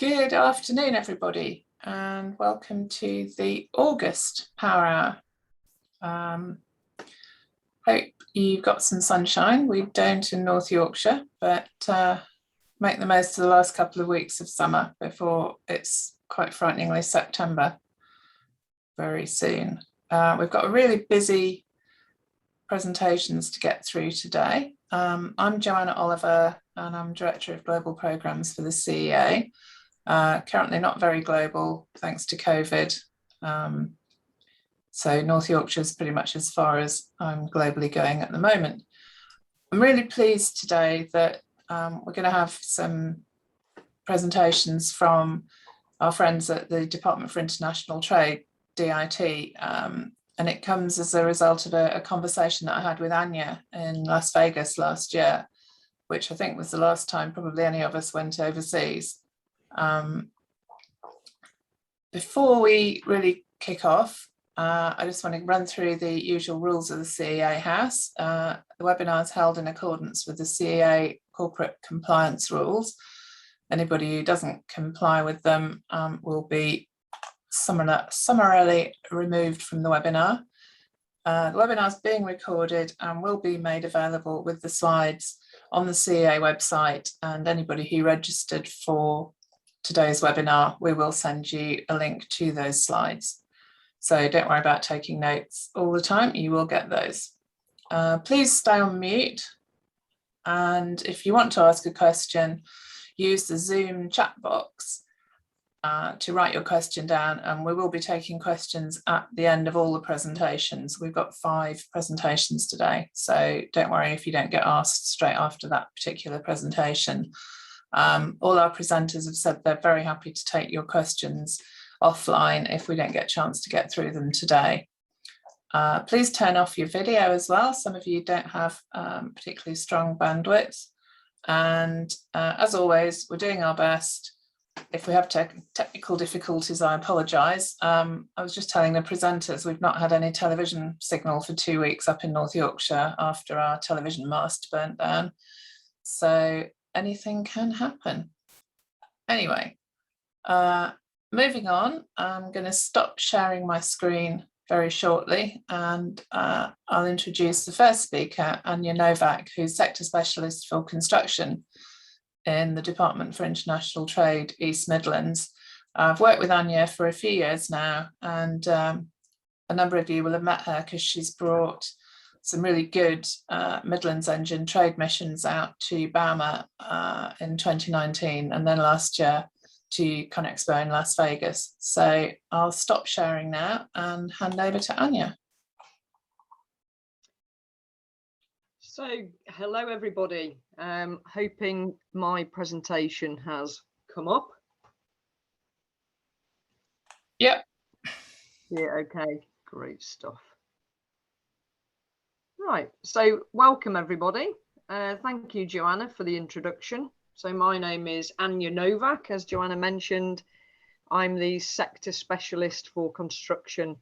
Good afternoon, everybody, and welcome to the August Power Hour. Hope you've got some sunshine. We don't in North Yorkshire, but make the most of the last couple of weeks of summer before it's quite frighteningly September very soon. We've got a really busy presentations to get through today. I'm Joanna Oliver, and I'm Director of Global Programmes for the CEA. Currently not very global thanks to COVID. So North Yorkshire is pretty much as far as I'm globally going at the moment. I'm really pleased today that we're going to have some presentations from our friends at the Department for International Trade, DIT, and it comes as a result of a conversation that I had with Anya in Las Vegas last year, which I think was the last time probably any of us went overseas. Before we really kick off, I just want to run through the usual rules of the CEA House. The webinar is held in accordance with the CEA corporate compliance rules. Anybody who doesn't comply with them will be summarily removed from the webinar. The webinar is being recorded and will be made available with the slides on the CEA website, and anybody who registered for today's webinar, we will send you a link to those slides. So don't worry about taking notes all the time, you will get those. Please stay on mute, and if you want to ask a question, use the Zoom chat box to write your question down, and we will be taking questions at the end of all the presentations. We've got 5 presentations today, so don't worry if you don't get asked straight after that particular presentation. All our presenters have said they're very happy to take your questions offline if we don't get a chance to get through them today. Please turn off your video as well. Some of you don't have particularly strong bandwidth. And as always, we're doing our best. If we have technical difficulties, I apologise. I was just telling the presenters we've not had any television signal for 2 weeks up in North Yorkshire after our television mast burnt down. So anything can happen. Anyway, moving on, I'm going to stop sharing my screen very shortly, and I'll introduce the first speaker, Anya Novak, who's Sector Specialist for Construction in the Department for International Trade, East Midlands. I've worked with Anya for a few years now, and a number of you will have met her because she's brought some really good Midlands engine trade missions out to Bauma in 2019, and then last year to ConExpo in Las Vegas. So I'll stop sharing now and hand over to Anya. So hello everybody, hoping my presentation has come up. Yep. Yeah, okay, great stuff. Right, so welcome everybody. Thank you, Joanna, for the introduction. So my name is Anya Novak, as Joanna mentioned. I'm the Sector Specialist for Construction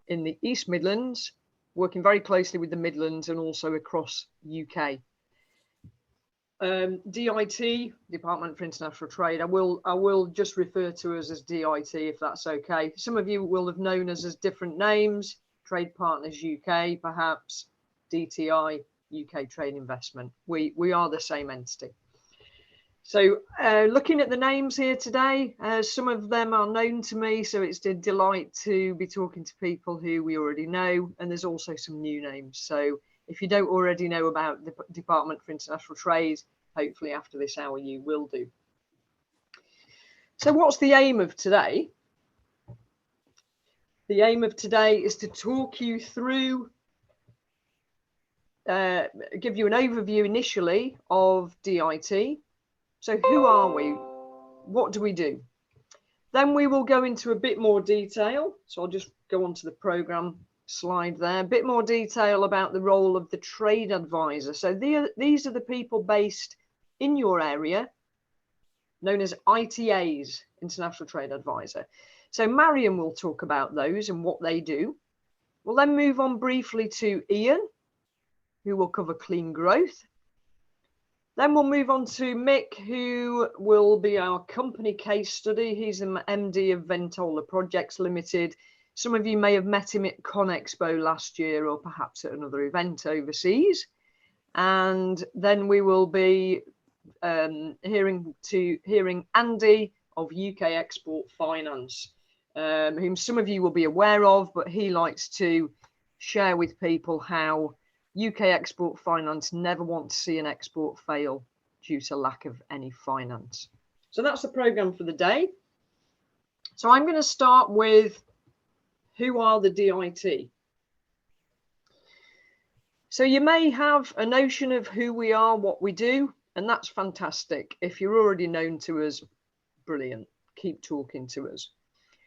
in the East Midlands, working very closely with the Midlands and also across UK. DIT, Department for International Trade, I will just refer to us as DIT if that's okay. Some of you will have known us as different names, Trade Partners UK perhaps, DTI, UK Trade Investment. We are the same entity. So looking at the names here today, some of them are known to me, so it's a delight to be talking to people who we already know, and there's also some new names. So if you don't already know about the Department for International Trade, hopefully after this hour you will do. So what's the aim of today? The aim of today is to talk you through, give you an overview initially of DIT. So who are we? What do we do? Then we will go into a bit more detail. So I'll just go on to the programme slide there. A bit more detail about the role of the trade advisor. So these are the people based in your area, known as ITAs, International Trade Advisor. So Mariam will talk about those and what they do. We'll then move on briefly to Ian, who will cover clean growth. Then we'll move on to Mick, who will be our company case study. He's an MD of Ventura Projects Limited. Some of you may have met him at ConExpo last year, or perhaps at another event overseas. And then we will be hearing Andy of UK Export Finance, whom some of you will be aware of, but he likes to share with people how UK Export Finance never want to see an export fail due to lack of any finance. So that's the programme for the day. So I'm going to start with, who are the DIT? So you may have a notion of who we are, what we do, and that's fantastic. If you're already known to us, brilliant. Keep talking to us.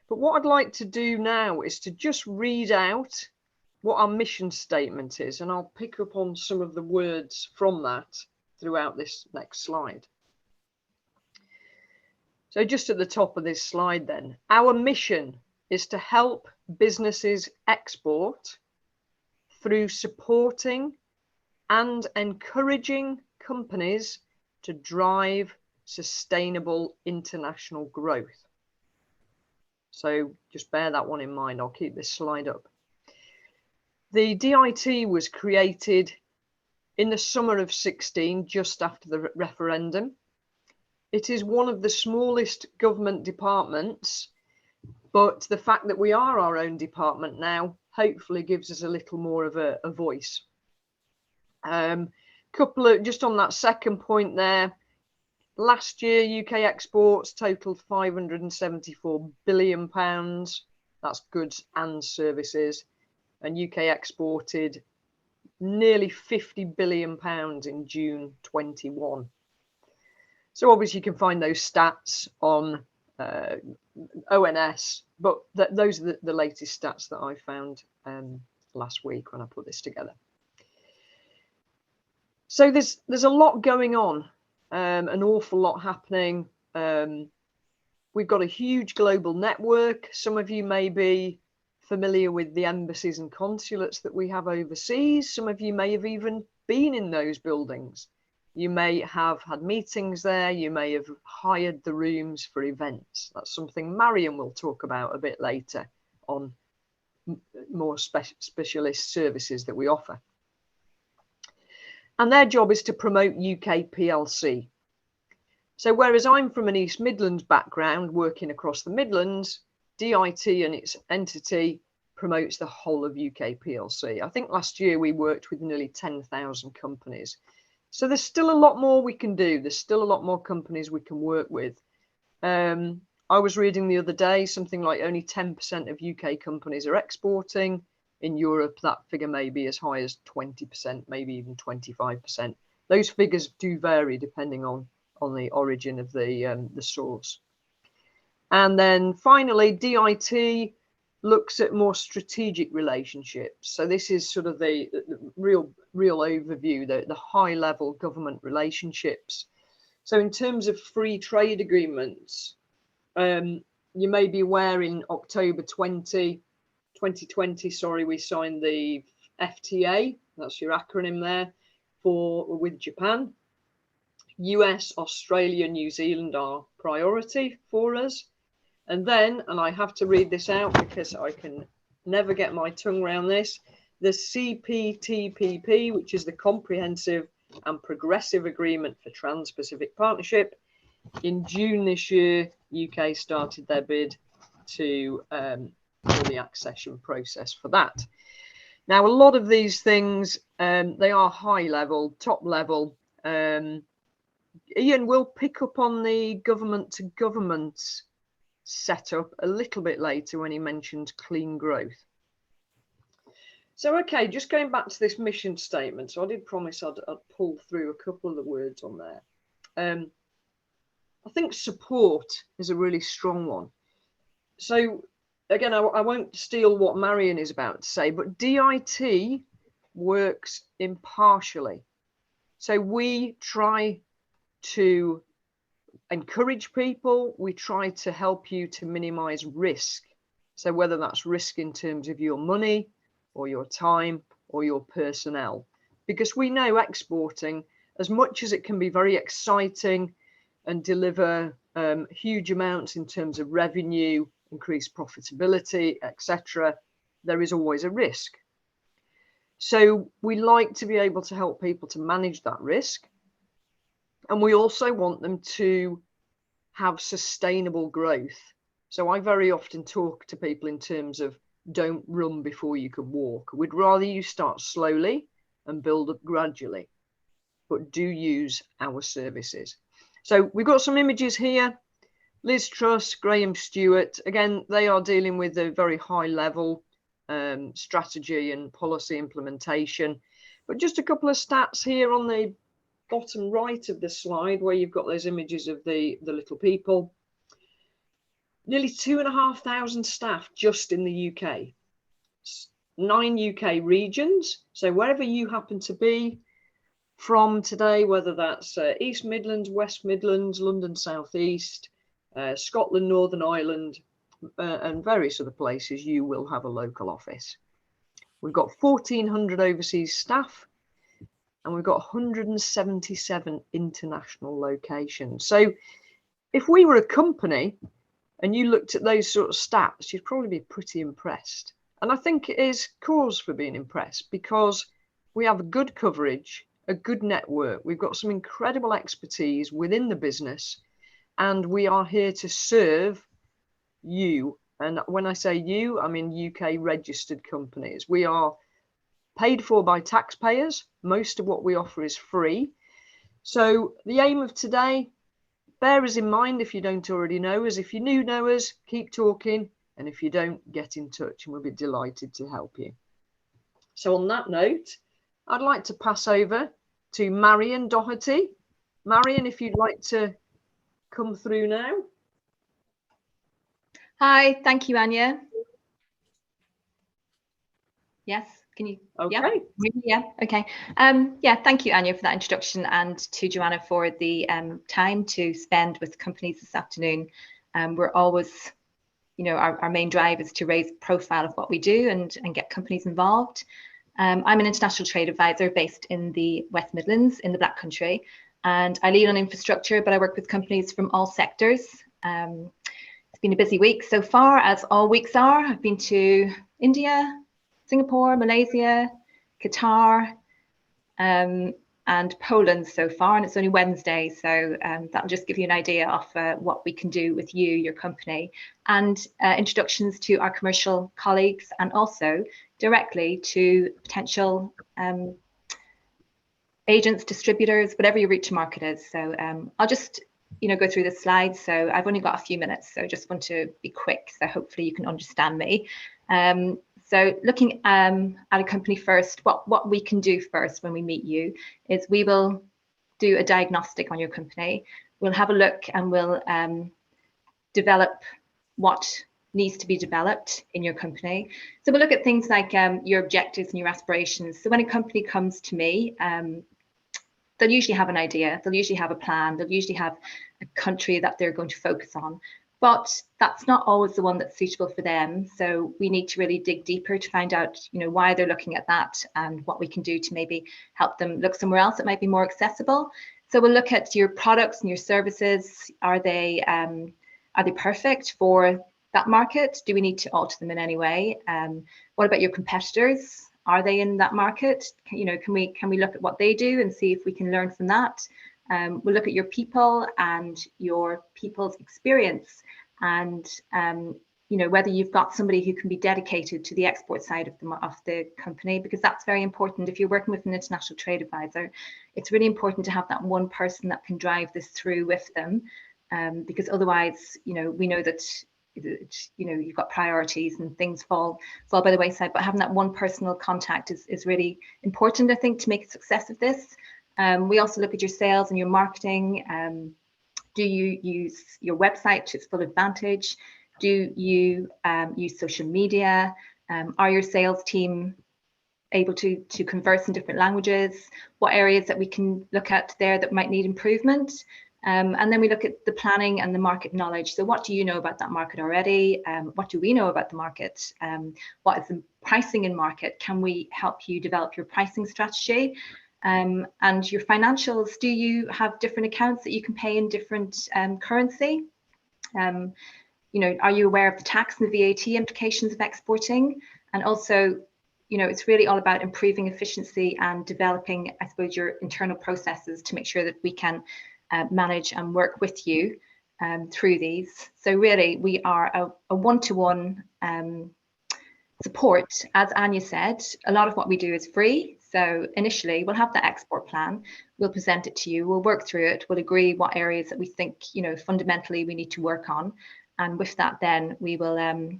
But what I'd like to do now is to just read out what our mission statement is, and I'll pick up on some of the words from that throughout this next slide. So just at the top of this slide then, our mission is to help businesses export through supporting and encouraging companies to drive sustainable international growth. So just bear that one in mind. I'll keep this slide up. The DIT was created in the summer of 16, just after the referendum. It is one of the smallest government departments, but the fact that we are our own department now hopefully gives us a little more of a voice. Just on that second point there, last year UK exports totaled £574 billion. That's goods and services. And UK exported nearly £50 billion in June 21. So obviously you can find those stats on ONS, but those are the latest stats that I found last week when I put this together. So there's a lot going on, an awful lot happening. We've got a huge global network. Some of you may be familiar with the embassies and consulates that we have overseas. Some of you may have even been in those buildings. You may have had meetings there. You may have hired the rooms for events. That's something Marion will talk about a bit later on more specialist services that we offer. And their job is to promote UK PLC. So whereas I'm from an East Midlands background working across the Midlands, DIT and its entity promotes the whole of UK PLC. I think last year we worked with nearly 10,000 companies. So there's still a lot more we can do. There's still a lot more companies we can work with. I was reading the other day something like only 10% of UK companies are exporting. In Europe, that figure may be as high as 20%, maybe even 25%. Those figures do vary depending on the origin of the source. And then finally, DIT looks at more strategic relationships. So this is sort of the real overview, the high level government relationships. So in terms of free trade agreements, you may be aware in October 2020, we signed the FTA, that's your acronym there, with Japan. US, Australia, New Zealand are priority for us. And then, and I have to read this out because I can never get my tongue around this, the CPTPP, which is the Comprehensive and Progressive Agreement for Trans-Pacific Partnership. In June this year, UK started their bid to for the accession process for that. Now, a lot of these things, they are high level, top level. Ian will pick up on the government to government setup a little bit later when he mentioned clean growth. So, okay, just going back to this mission statement. So I did promise I'd pull through a couple of the words on there. I think support is a really strong one. So again, I won't steal what Marion is about to say, but DIT works impartially. So we try to encourage people, we try to help you to minimize risk. So whether that's risk in terms of your money or your time or your personnel, because we know exporting as much as it can be very exciting and deliver huge amounts in terms of revenue, increased profitability, etc., there is always a risk. So we like to be able to help people to manage that risk. And we also want them to have sustainable growth. So I very often talk to people in terms of don't run before you can walk. We'd rather you start slowly and build up gradually, but do use our services. So we've got some images here. Liz Truss, Graham Stewart, again, they are dealing with a very high level strategy and policy implementation. But just a couple of stats here on the bottom right of the slide where you've got those images of the little people. Nearly 2,500 staff just in the UK. 9 UK regions. So wherever you happen to be from today, whether that's East Midlands, West Midlands, London South East, Scotland, Northern Ireland, and various other places, you will have a local office. We've got 1,400 overseas staff, and we've got 177 international locations. So if we were a company and you looked at those sort of stats, you'd probably be pretty impressed. And I think it is cause for being impressed because we have good coverage, a good network. We've got some incredible expertise within the business, and we are here to serve you. And when I say you, I mean UK registered companies. We are paid for by taxpayers. Most of what we offer is free. So the aim of today, bear us in mind if you don't already know us. If you do know us, keep talking. And if you don't, get in touch and we'll be delighted to help you. So on that note, I'd like to pass over to Marion Doherty. Marion, if you'd like to come through now. Hi, thank you, Anya. Yes, can you? Okay. Yeah, okay. Yeah, thank you, Anya, for that introduction, and to Joanna for the time to spend with companies this afternoon. We're always, our main drive is to raise profile of what we do and get companies involved. I'm an international trade advisor based in the West Midlands in the Black Country, and I lead on infrastructure, but I work with companies from all sectors. It's been a busy week so far, as all weeks are. I've been to India, Singapore, Malaysia, Qatar, and Poland so far, and it's only Wednesday, so that'll just give you an idea of what we can do with you, your company, and introductions to our commercial colleagues, and also directly to potential agents, distributors, whatever your route to market is. So I'll just go through the slides. So I've only got a few minutes, so just want to be quick, so hopefully you can understand me. So looking at a company first, what we can do first when we meet you is we will do a diagnostic on your company. We'll have a look and we'll develop what needs to be developed in your company. So we'll look at things like your objectives and your aspirations. So when a company comes to me, they'll usually have an idea, they'll usually have a plan, they'll usually have a country that they're going to focus on. But that's not always the one that's suitable for them. So we need to really dig deeper to find out, why they're looking at that and what we can do to maybe help them look somewhere else that might be more accessible. So we'll look at your products and your services. Are they perfect for that market? Do we need to alter them in any way? What about your competitors? Are they in that market? Can we look at what they do and see if we can learn from that? We'll look at your people and your people's experience, and whether you've got somebody who can be dedicated to the export side of the company, because that's very important. If you're working with an international trade advisor, it's really important to have that one person that can drive this through with them, because otherwise, we know that you've got priorities and things fall by the wayside. But having that one personal contact is really important, I think, to make a success of this. We also look at your sales and your marketing. Do you use your website to its full advantage? Do you use social media? Are your sales team able to converse in different languages? What areas that we can look at there that might need improvement? And then we look at the planning and the market knowledge. So what do you know about that market already? What do we know about the market? What is the pricing in market? Can we help you develop your pricing strategy? And your financials, do you have different accounts that you can pay in different currency? You know, are you aware of the tax and the VAT implications of exporting? And also, you know, it's really all about improving efficiency and developing, I suppose, your internal processes to make sure that we can manage and work with you through these. So really, we are a one-to-one support. As Anya said, a lot of what we do is free. So initially, we'll have the export plan. We'll present it to you. We'll work through it. We'll agree what areas that we think, you know, fundamentally we need to work on. And with that, then we will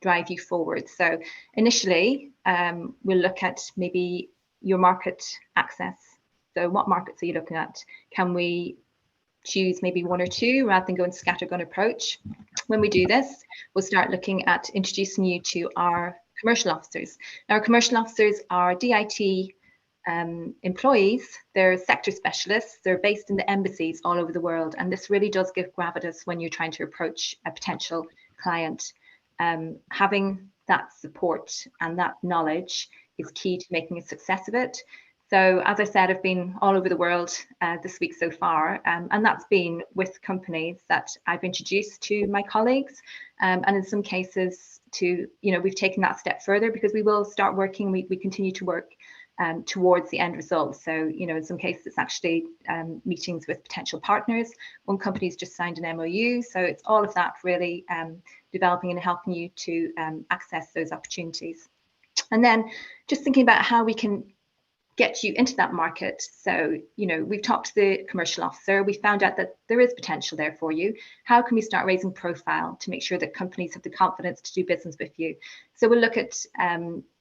drive you forward. So initially, we'll look at maybe your market access. So what markets are you looking at? Can we choose maybe one or two rather than going scattergun approach? When we do this, we'll start looking at introducing you to our commercial officers. Now, our commercial officers are DIT employees. They're sector specialists. They're based in the embassies all over the world. And this really does give gravitas when you're trying to approach a potential client. Having that support and that knowledge is key to making a success of it. So as I said, I've been all over the world this week so far, and that's been with companies that I've introduced to my colleagues, and in some cases to, you know, we've taken that step further because we will start working, we continue to work towards the end result. So, you know, in some cases it's actually meetings with potential partners. One company's just signed an MOU, so it's all of that really developing and helping you to access those opportunities. And then just thinking about how we can get you into that market. So, you know, we've talked to the commercial officer, we found out that there is potential there for you. How can we start raising profile to make sure that companies have the confidence to do business with you? So we'll look at,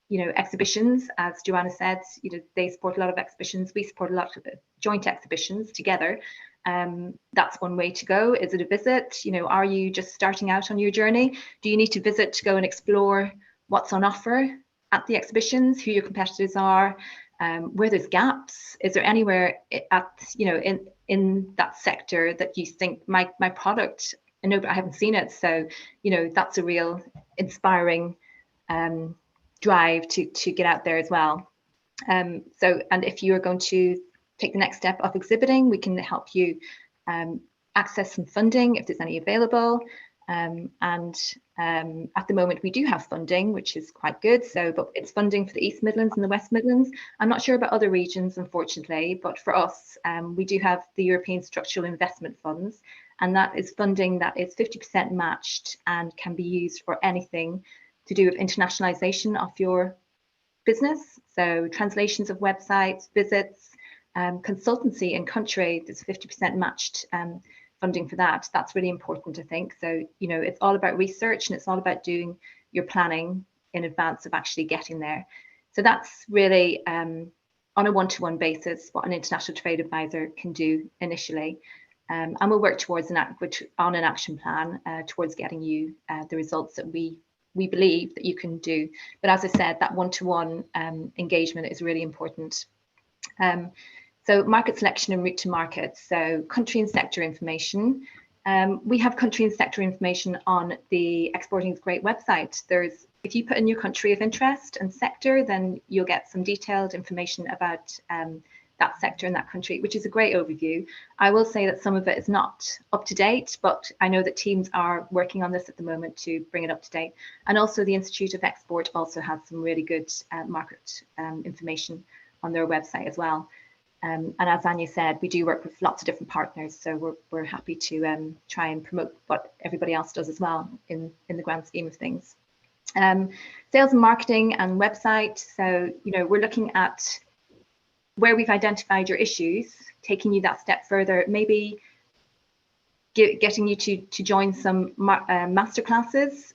you know, exhibitions, as Joanna said, you know, they support a lot of exhibitions. We support a lot of joint exhibitions together. That's one way to go. Is it a visit? You know, are you just starting out on your journey? Do you need to visit to go and explore what's on offer at the exhibitions, who your competitors are? Where there's gaps? Is there anywhere at, you know, in that sector that you think my product, I know but I haven't seen it, so, you know, that's a real inspiring drive to get out there as well. So, and if you're going to take the next step of exhibiting, we can help you access some funding if there's any available. At the moment we do have funding, which is quite good. So, but it's funding for the East Midlands and the West Midlands. I'm not sure about other regions, unfortunately, but for us, we do have the European Structural Investment Funds, and that is funding that is 50% matched and can be used for anything to do with internationalization of your business. So translations of websites, visits, consultancy in country, there's 50% matched funding for that. That's really important, I think. So, you know, it's all about research and it's all about doing your planning in advance of actually getting there. So that's really on a one-to-one basis what an international trade advisor can do initially. And we'll work towards an action plan towards getting you the results that we believe that you can do. But as I said, that one-to-one engagement is really important. So market selection and route to market. So country and sector information. We have country and sector information on the Exporting is Great website. If you put in your country of interest and sector, then you'll get some detailed information about that sector in that country, which is a great overview. I will say that some of it is not up to date, but I know that teams are working on this at the moment to bring it up to date. And also the Institute of Export also has some really good market information on their website as well. And as Anya said, we do work with lots of different partners, so we're happy to try and promote what everybody else does as well in the grand scheme of things. Sales and marketing and website. So, you know, we're looking at where we've identified your issues, taking you that step further, maybe getting you to join some masterclasses.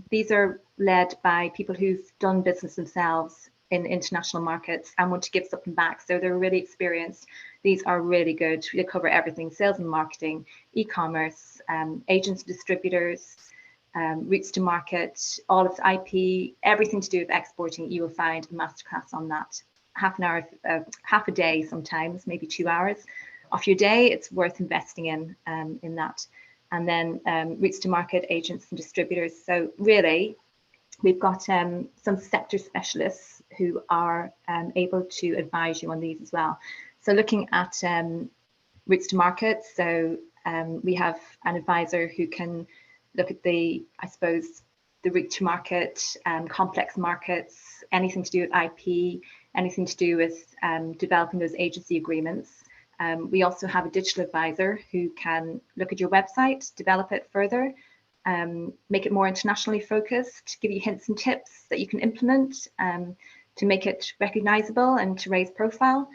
These are led by people who've done business themselves in international markets and want to give something back. So they're really experienced. These are really good. They cover everything: sales and marketing, e-commerce, agents and distributors, routes to market, all of the IP, everything to do with exporting. You will find a masterclass on that. Half an hour, half a day, sometimes maybe 2 hours off your day. It's worth investing in that. And then routes to market, agents and distributors. So really, we've got some sector specialists who are able to advise you on these as well. So looking at routes to market, so we have an advisor who can look at the, I suppose, the route to market, complex markets, anything to do with IP, anything to do with developing those agency agreements. We also have a digital advisor who can look at your website, develop it further, make it more internationally focused, give you hints and tips that you can implement to make it recognizable and to raise profile.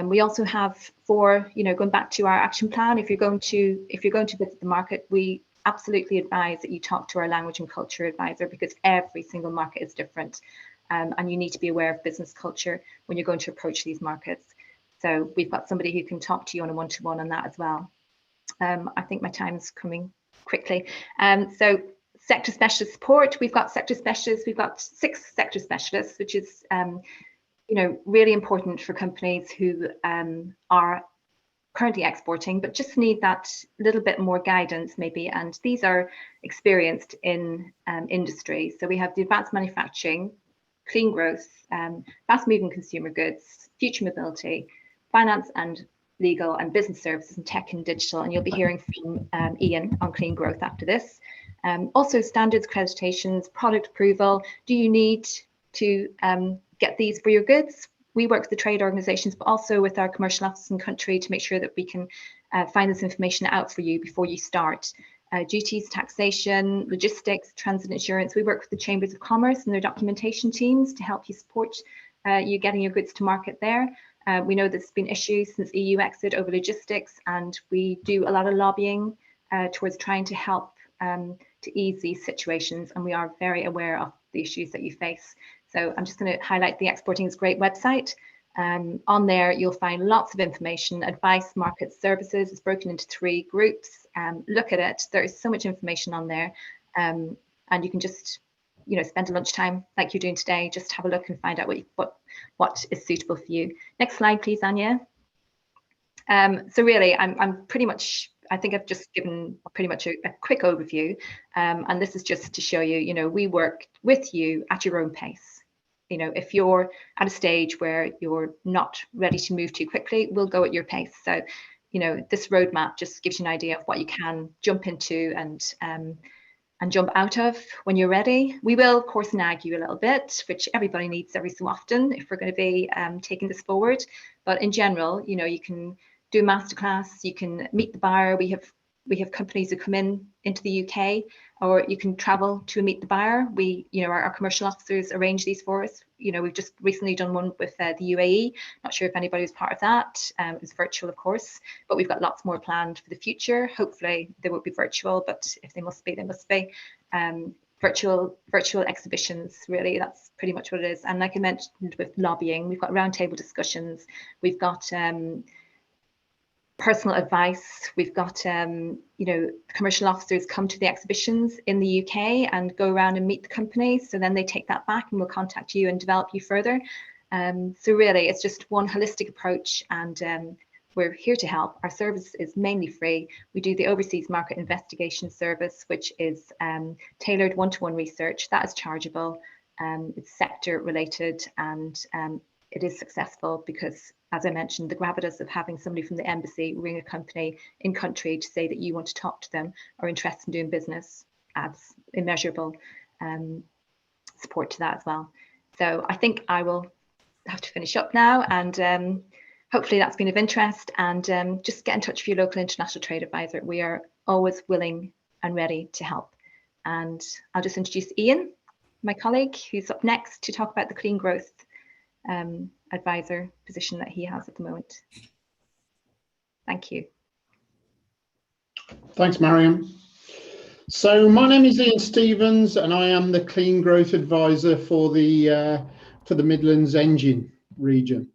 We also have, for going back to our action plan, if you're going to visit the market, we absolutely advise that you talk to our language and culture advisor, because every single market is different, and you need to be aware of business culture when you're going to approach these markets. So we've got somebody who can talk to you on a one-to-one on that as well. I think my time's coming quickly. So sector specialist support, we've got sector specialists, we've got 6 sector specialists, which is really important for companies who are currently exporting, but just need that little bit more guidance maybe. And these are experienced in industry. So we have the advanced manufacturing, clean growth, fast moving consumer goods, future mobility, finance and legal, and business services, and tech and digital. And you'll be hearing from Ian on clean growth after this. Also standards, accreditations, product approval. Do you need to get these for your goods? We work with the trade organisations, but also with our commercial offices in country to make sure that we can find this information out for you before you start. Duties, taxation, logistics, transit insurance. We work with the Chambers of Commerce and their documentation teams to help you support you getting your goods to market there. We know there's been issues since EU exit over logistics, and we do a lot of lobbying towards trying to help to ease these situations, and we are very aware of the issues that you face. So I'm just going to highlight the Exporting is Great website. On there, you'll find lots of information, advice, market, services. It's broken into 3 groups. Look at it. There is so much information on there, and you can just spend a lunchtime like you're doing today, just have a look and find out what is suitable for you. Next slide, please, Anya. So really, I'm pretty much, I think I've just given pretty much a quick overview, and this is just to show you, we work with you at your own pace. If you're at a stage where you're not ready to move too quickly, we'll go at your pace. So, this roadmap just gives you an idea of what you can jump into and jump out of when you're ready. We will, of course, nag you a little bit, which everybody needs every so often if we're going to be taking this forward. But in general, you can do a masterclass, you can meet the buyer. We have companies who come into the UK, or you can travel to meet the buyer. Our commercial officers arrange these for us. We've just recently done one with the UAE. Not sure if anybody was part of that. It was virtual, of course, but we've got lots more planned for the future. Hopefully they won't be virtual, but if they must be, they must be. Virtual exhibitions, really, that's pretty much what it is. And like I mentioned with lobbying, we've got roundtable discussions. We've got personal advice. We've got commercial officers come to the exhibitions in the UK and go around and meet the companies, so then they take that back and will contact you and develop you further. So really it's just one holistic approach, and we're here to help. Our service is mainly free. We do the overseas market investigation service, which is tailored one-to-one research. That is chargeable. It's sector related, and it is successful because, as I mentioned, the gravitas of having somebody from the embassy ring a company in country to say that you want to talk to them or interested in doing business adds immeasurable support to that as well. So I think I will have to finish up now, and hopefully that's been of interest, and just get in touch with your local international trade advisor. We are always willing and ready to help. And I'll just introduce Ian, my colleague, who's up next to talk about the clean growth advisor position that he has at the moment. Thank you. Thanks, Mariam. So my name is Ian Stevens, and I am the clean growth advisor for the Midlands Engine region.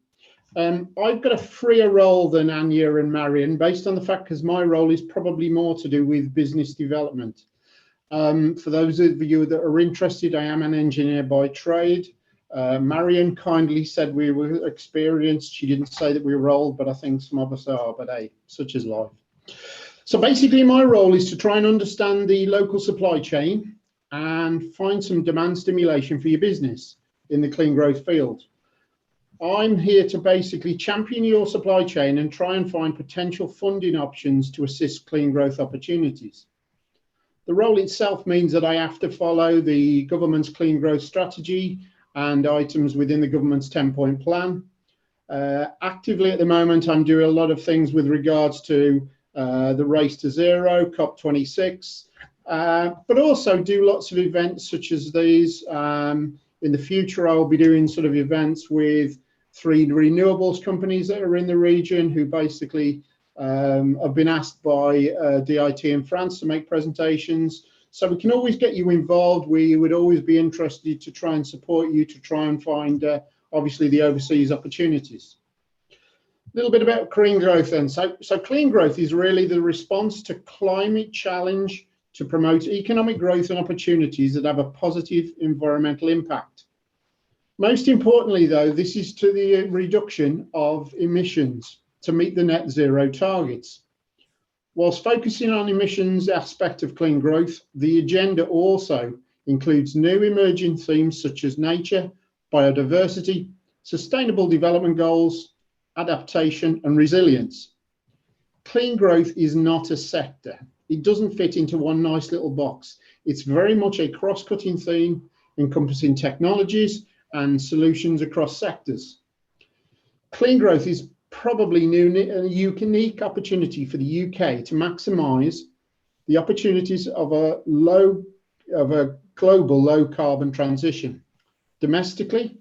I've got a freer role than Anya and Marion, based on the fact because my role is probably more to do with business development. For those of you that are interested, I am an engineer by trade. Marion kindly said we were experienced. She didn't say that we were old, but I think some of us are, but hey, such is life. So basically my role is to try and understand the local supply chain and find some demand stimulation for your business. in the clean growth field. I'm here to basically champion your supply chain and try and find potential funding options to assist clean growth opportunities. The role itself means that I have to follow the government's clean growth strategy and items within the government's 10-point plan. Actively at the moment, I'm doing a lot of things with regards to the Race to Zero, COP26, but also do lots of events such as these. In the future, I'll be doing sort of events with 3 renewables companies that are in the region who basically have been asked by DIT in France to make presentations. So we can always get you involved. We would always be interested to try and support you to try and find, obviously, the overseas opportunities. A little bit about clean growth then. So clean growth is really the response to climate challenge to promote economic growth and opportunities that have a positive environmental impact. Most importantly, though, this is to the reduction of emissions to meet the net zero targets. Whilst focusing on emissions aspect of clean growth, the agenda also includes new emerging themes such as nature, biodiversity, sustainable development goals, adaptation and resilience. Clean growth is not a sector. It doesn't fit into one nice little box. It's very much a cross-cutting theme encompassing technologies and solutions across sectors. Clean growth is probably a unique opportunity for the UK to maximise the opportunities of a global low carbon transition. Domestically,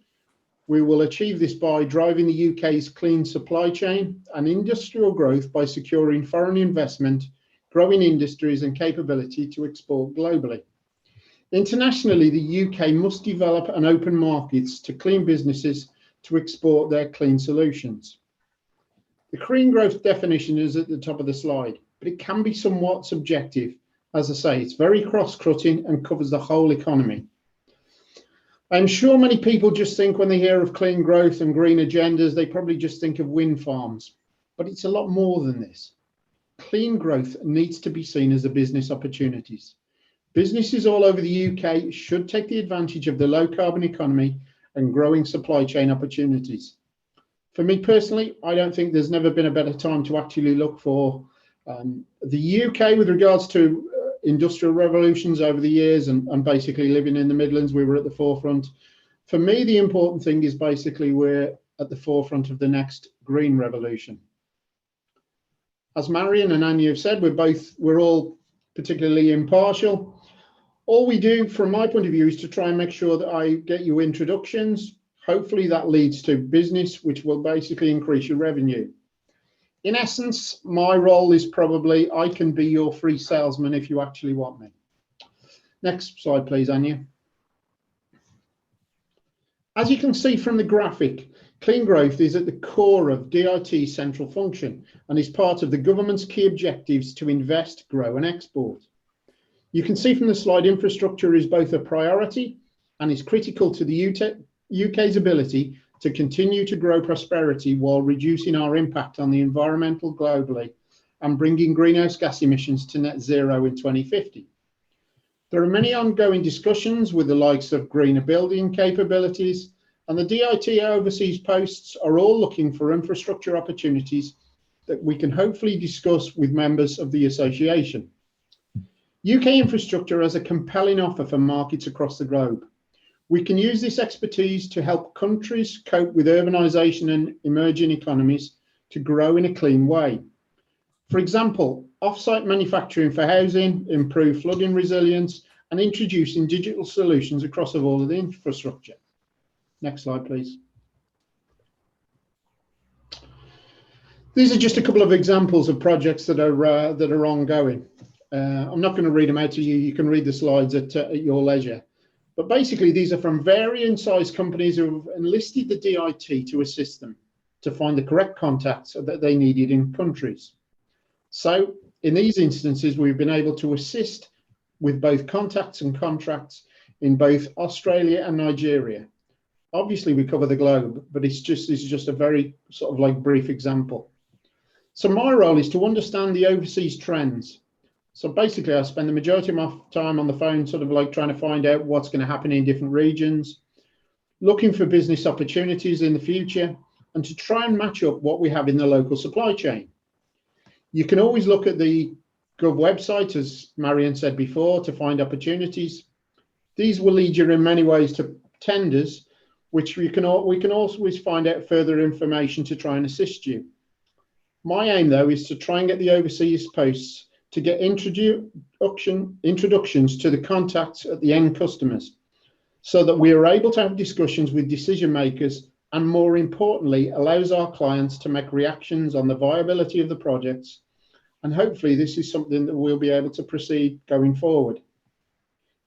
we will achieve this by driving the UK's clean supply chain and industrial growth by securing foreign investment, growing industries and capability to export globally. Internationally, the UK must develop and open markets to clean businesses to export their clean solutions. The clean growth definition is at the top of the slide, but it can be somewhat subjective. As I say, it's very cross-cutting and covers the whole economy. I'm sure many people just think when they hear of clean growth and green agendas, they probably just think of wind farms, but it's a lot more than this. Clean growth needs to be seen as a business opportunities. Businesses all over the UK should take the advantage of the low carbon economy and growing supply chain opportunities. For me personally, I don't think there's never been a better time to actually look for the UK with regards to industrial revolutions over the years and basically living in the Midlands, we were at the forefront. For me, the important thing is basically we're at the forefront of the next green revolution. As Marion and Anya have said, we're all particularly impartial. All we do from my point of view is to try and make sure that I get you introductions. Hopefully that leads to business, which will basically increase your revenue. In essence, my role is probably I can be your free salesman if you actually want me. Next slide, please, Anya. As you can see from the graphic, clean growth is at the core of DIT's central function and is part of the government's key objectives to invest, grow and export. You can see from the slide infrastructure is both a priority and is critical to the UK's ability to continue to grow prosperity while reducing our impact on the environmental globally and bringing greenhouse gas emissions to net zero in 2050. There are many ongoing discussions with the likes of greener building capabilities, and the DIT overseas posts are all looking for infrastructure opportunities that we can hopefully discuss with members of the association. UK infrastructure has a compelling offer for markets across the globe. We can use this expertise to help countries cope with urbanisation and emerging economies to grow in a clean way. For example, off-site manufacturing for housing, improve flooding resilience, and introducing digital solutions across all of the infrastructure. Next slide, please. These are just a couple of examples of projects that are ongoing. I'm not going to read them out to you. You can read the slides at your leisure. But basically, these are from varying size companies who have enlisted the DIT to assist them to find the correct contacts that they needed in countries. So in these instances, we've been able to assist with both contacts and contracts in both Australia and Nigeria. Obviously, we cover the globe, but this is just a very sort of like brief example. So my role is to understand the overseas trends. So basically, I spend the majority of my time on the phone, sort of like trying to find out what's going to happen in different regions. looking for business opportunities in the future, and to try and match up what we have in the local supply chain. You can always look at the Gov website, as Marion said before, to find opportunities. These will lead you in many ways to tenders, which we can always find out further information to try and assist you. My aim, though, is to try and get the overseas posts to get introductions to the contacts at the end customers, so that we are able to have discussions with decision makers, and more importantly, allows our clients to make reactions on the viability of the projects. And hopefully this is something that we'll be able to proceed going forward.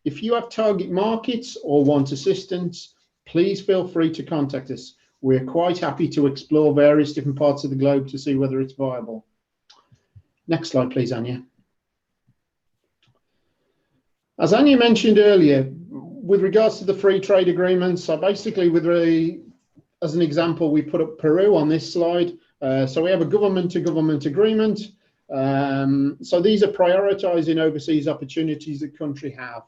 If you have target markets or want assistance, please feel free to contact us. We're quite happy to explore various different parts of the globe to see whether it's viable. Next slide, please, Anya. As Anya mentioned earlier, with regards to the free trade agreements, so basically as an example, we put up Peru on this slide. So we have a government-to-government agreement. So these are prioritizing overseas opportunities the country have.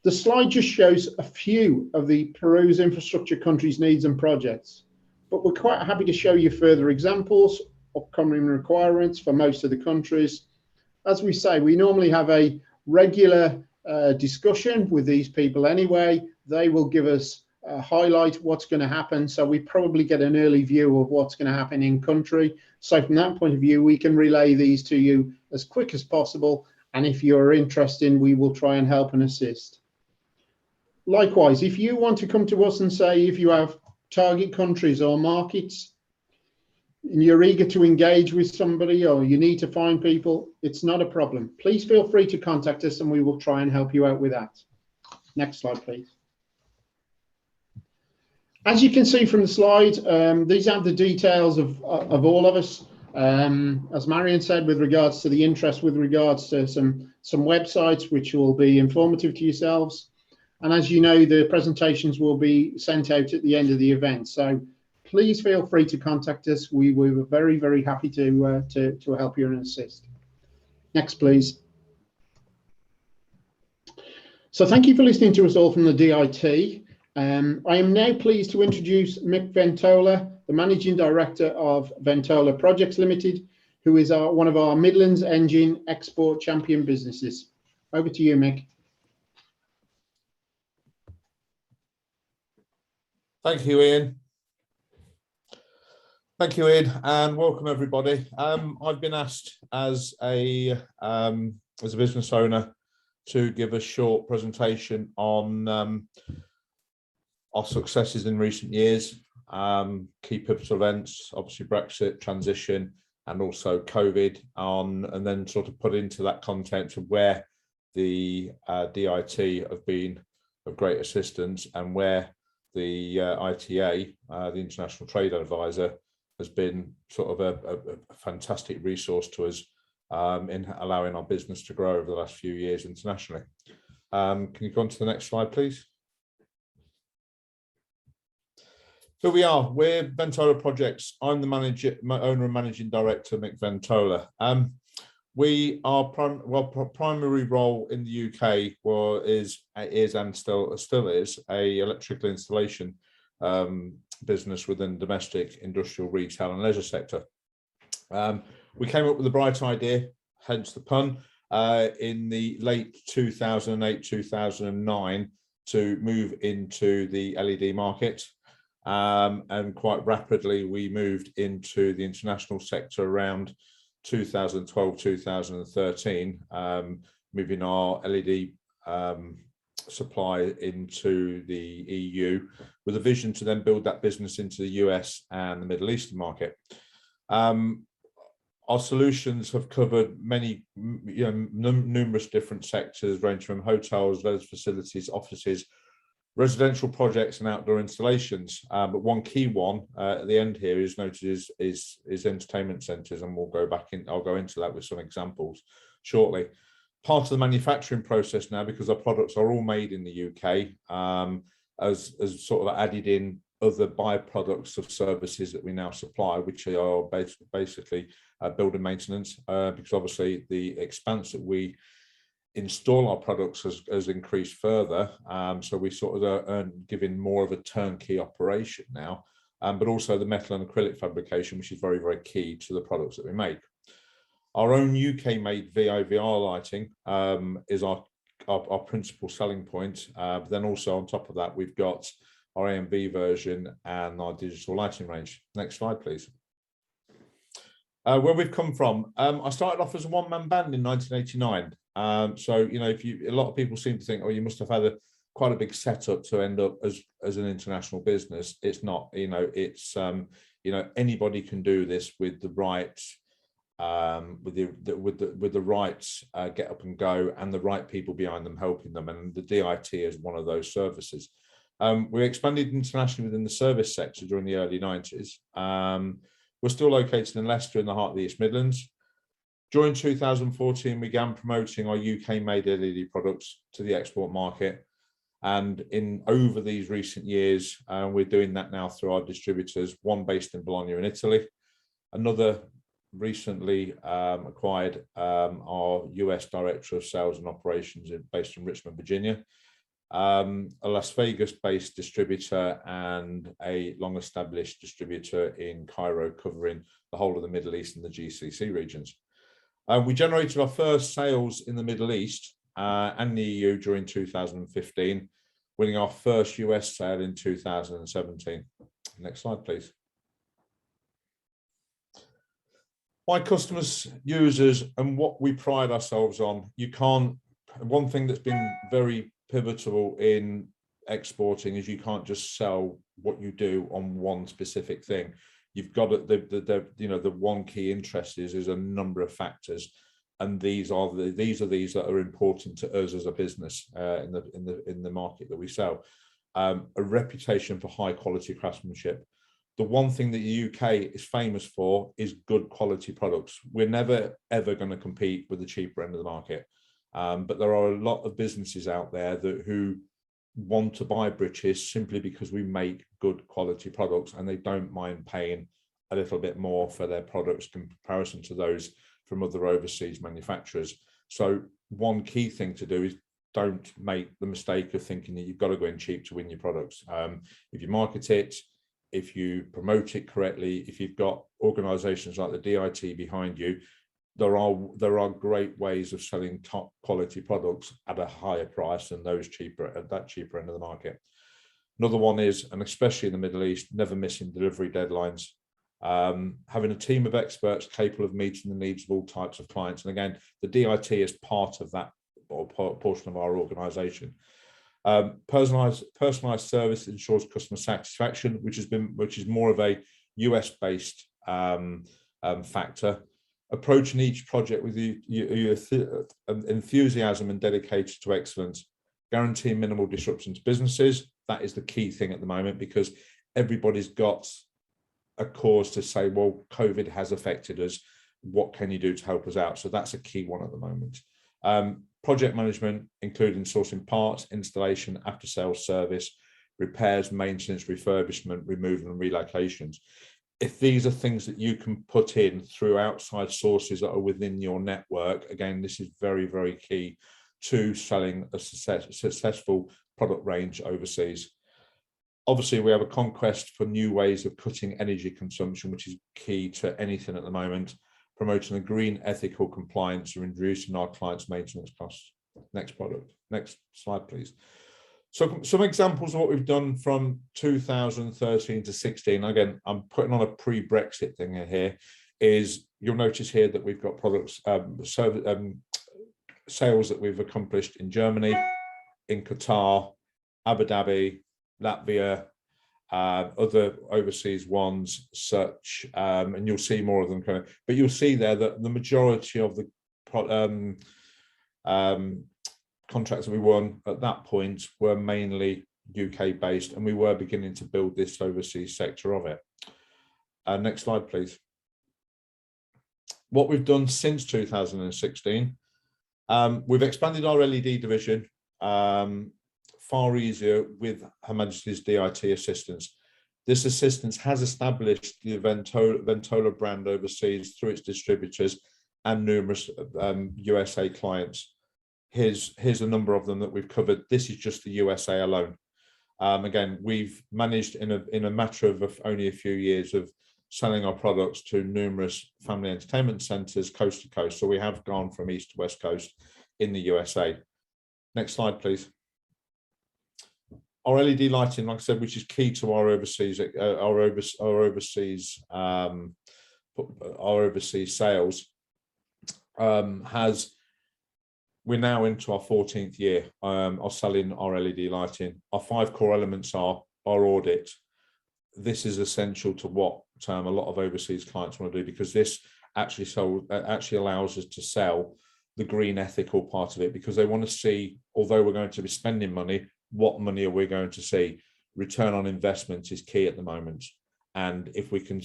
The slide just shows a few of the Peru's infrastructure countries' needs and projects, but we're quite happy to show you further examples, upcoming requirements for most of the countries. As we say, we normally have a regular discussion with these people anyway. They will give us highlight what's going to happen, so we probably get an early view of what's going to happen in country. So from that point of view, we can relay these to you as quick as possible, and if you're interested, we will try and help and assist. Likewise, if you want to come to us and say if you have target countries or markets and you're eager to engage with somebody, or you need to find people, it's not a problem. Please feel free to contact us and we will try and help you out with that. Next slide, please. As you can see from the slide, these are the details of all of us. As Marion said, with regards to the interest, with regards to some websites which will be informative to yourselves. And as you know, the presentations will be sent out at the end of the event. So please feel free to contact us. We were very, very happy to help you and assist. Next, please. So thank you for listening to us all from the DIT. I am now pleased to introduce Mick Ventola, the Managing Director of Ventura Projects Limited, who is one of our Midlands Engine export champion businesses. Over to you, Mick. Thank you, Ian. Thank you, Ian, and welcome everybody. I've been asked as a business owner to give a short presentation on our successes in recent years, key pivotal events, obviously Brexit, transition, and also COVID, and then sort of put into that content of where the DIT have been of great assistance, and where the ITA, the International Trade Advisor, has been sort of a fantastic resource to us in allowing our business to grow over the last few years internationally. Can you go on to the next slide, please? Here we are. We're Ventura Projects. I'm the owner and managing director, Mick Ventola. Our primary role in the UK is and still is a electrical installation business within domestic, industrial, retail and leisure sector. We came up with a bright idea, hence the pun, in the late 2008-2009 to move into the LED market. And quite rapidly we moved into the international sector around 2012-2013, moving our LED supply into the EU with a vision to then build that business into the US and the Middle Eastern market. Our solutions have covered many, numerous different sectors, ranging from hotels, leisure facilities, offices, residential projects and outdoor installations, but one key one at the end here is noted is entertainment centres, and I'll go into that with some examples shortly. Part of the manufacturing process now, because our products are all made in the UK, as sort of added in other byproducts of services that we now supply, which are basically building maintenance, because obviously the expanse that we install our products has increased further. So we sort of are giving more of a turnkey operation now, but also the metal and acrylic fabrication, which is very, very key to the products that we make. Our own UK-made VIVR lighting is our principal selling point. But then also on top of that, we've got our AMB version and our digital lighting range. Next slide, please. Where we've come from, I started off as a one-man band in 1989. So, you know, a lot of people seem to think, oh, you must have had quite a big setup to end up as an international business. It's not, you know, it's, you know, anybody can do this with the right, with the right get up and go and the right people behind them helping them. And the DIT is one of those services. We expanded internationally within the service sector during the early 90s. We're still located in Leicester in the heart of the East Midlands. During 2014, we began promoting our UK-made LED products to the export market. And over these recent years, we're doing that now through our distributors, one based in Bologna in Italy, another recently acquired our US Director of Sales and Operations based in Richmond, Virginia, a Las Vegas-based distributor and a long-established distributor in Cairo, covering the whole of the Middle East and the GCC regions. We generated our first sales in the Middle East and the EU during 2015, winning our first US sale in 2017. Next slide, please. Why customers, users, and what we pride ourselves on. One thing that's been very pivotal in exporting is you can't just sell what you do on one specific thing. You've got the one key interest is a number of factors, and these are these that are important to us as a business in the market that we sell. A reputation for high quality craftsmanship. The one thing that the UK is famous for is good quality products. We're never ever going to compete with the cheaper end of the market. But there are a lot of businesses out there who want to buy British simply because we make good quality products, and they don't mind paying a little bit more for their products in comparison to those from other overseas manufacturers. So one key thing to do is don't make the mistake of thinking that you've got to go in cheap to win your products. If you market it, if you promote it correctly, if you've got organisations like the DIT behind you, there are great ways of selling top quality products at a higher price than those at that cheaper end of the market. Another one is, and especially in the Middle East, never missing delivery deadlines. Having a team of experts capable of meeting the needs of all types of clients. And again, the DIT is part of that portion of our organisation. Personalised service ensures customer satisfaction, which is more of a US-based factor. Approaching each project with enthusiasm and dedicated to excellence, guaranteeing minimal disruption to businesses. That is the key thing at the moment, because everybody's got a cause to say, well, COVID has affected us. What can you do to help us out? So that's a key one at the moment. Project management, including sourcing parts, installation, after sales service, repairs, maintenance, refurbishment, removal and relocations. If these are things that you can put in through outside sources that are within your network, again, this is very, very key to selling a successful product range overseas. Obviously, we have a conquest for new ways of cutting energy consumption, which is key to anything at the moment, promoting a green, ethical compliance and reducing our clients' maintenance costs. Next slide, please. So some examples of what we've done from 2013 to 16, again, I'm putting on a pre-Brexit thing here, is you'll notice here that we've got products, sales that we've accomplished in Germany, in Qatar, Abu Dhabi, Latvia, other overseas ones such, and you'll see more of them coming, but you'll see there that the majority of the contracts that we won at that point were mainly UK based, and we were beginning to build this overseas sector of it. Next slide, please. What we've done since 2016, we've expanded our LED division far easier with Her Majesty's DIT assistance. This assistance has established the Ventura brand overseas through its distributors and numerous USA clients. here's a number of them that we've covered. This is just the USA alone. Again, we've managed in a matter of only a few years of selling our products to numerous family entertainment centres coast to coast. So we have gone from east to west coast in the USA. Next slide, please. Our LED lighting, like I said, which is key to our overseas sales, we're now into our 14th year of selling our LED lighting. Our 5 core elements are our audit. This is essential to what a lot of overseas clients want to do, because this actually allows us to sell the green ethical part of it, because they want to see, although we're going to be spending money, what money are we going to see? Return on investment is key at the moment. And if we can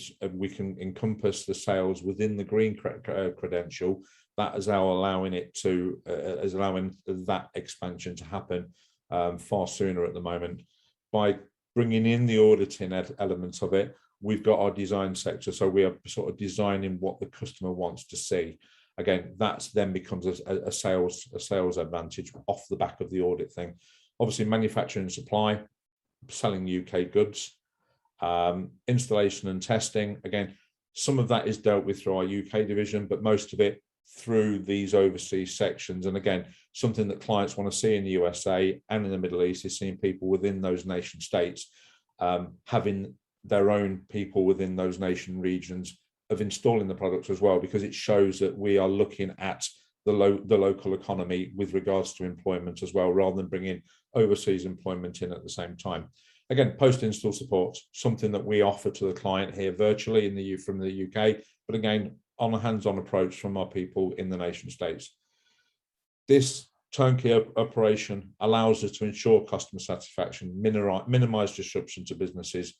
encompass the sales within the green credential, that is now allowing that expansion to happen far sooner at the moment. By bringing in the auditing elements of it, we've got our design sector, so we are sort of designing what the customer wants to see. Again, that then becomes a sales advantage off the back of the audit thing. Obviously, manufacturing and supply, selling UK goods, installation and testing. Again, some of that is dealt with through our UK division, but most of it through these overseas sections. And again, something that clients want to see in the USA and in the Middle East is seeing people within those nation states having their own people within those nation regions of installing the products as well, because it shows that we are looking at the local economy with regards to employment as well, rather than bringing overseas employment in at the same time. Again, post-install support, something that we offer to the client here virtually from the UK, but again, on a hands-on approach from our people in the nation states. This turnkey operation allows us to ensure customer satisfaction, minimize disruption to businesses,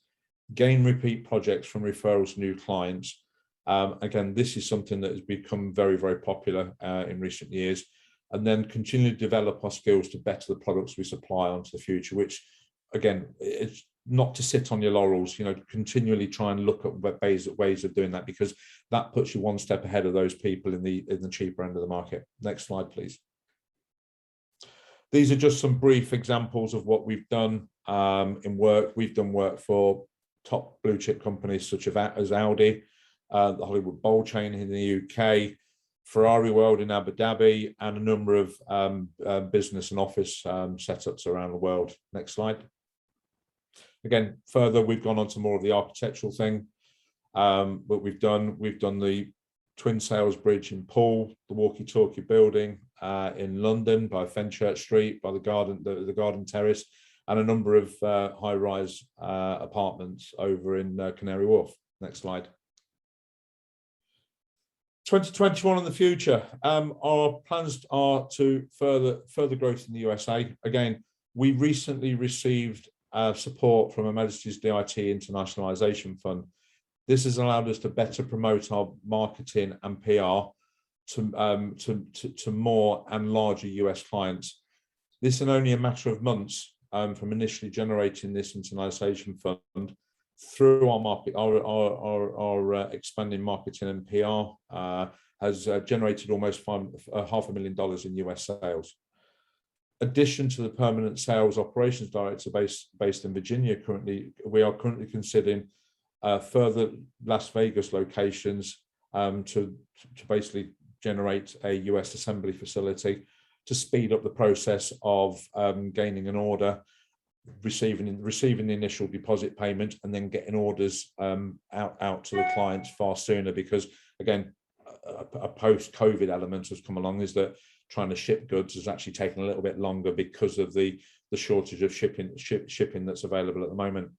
gain repeat projects from referrals to new clients. Again, this is something that has become very, very popular in recent years, and then continue to develop our skills to better the products we supply onto the future, which again, it's not to sit on your laurels, continually try and look at ways of doing that, because that puts you one step ahead of those people in the cheaper end of the market. Next slide, please. These are just some brief examples of what we've done in work. We've done work for top blue chip companies such as Audi, the Hollywood Bowl chain in the UK, Ferrari World in Abu Dhabi, and a number of business and office setups around the world. Next slide. Again, further, we've gone on to more of the architectural thing. But we've done the Twin Sails Bridge in Poole, the Walkie-Talkie building in London by Fenchurch Street, by the Garden Terrace, and a number of high-rise apartments over in Canary Wharf. Next slide. 2021 and the future. Our plans are to further growth in the USA. Again, we recently received support from Her Majesty's DIT Internationalisation Fund. This has allowed us to better promote our marketing and PR to more and larger US clients. This in only a matter of months from initially generating this internationalisation fund through our expanding marketing and PR has generated almost $500,000 in US sales. Addition to the permanent sales operations director based in Virginia, we are currently considering further Las Vegas locations to basically generate a US assembly facility to speed up the process of gaining an order, receiving the initial deposit payment, and then getting orders out to the clients far sooner. Because again, a post-COVID element has come along, is that trying to ship goods has actually taken a little bit longer because of the shortage of shipping that's available at the moment.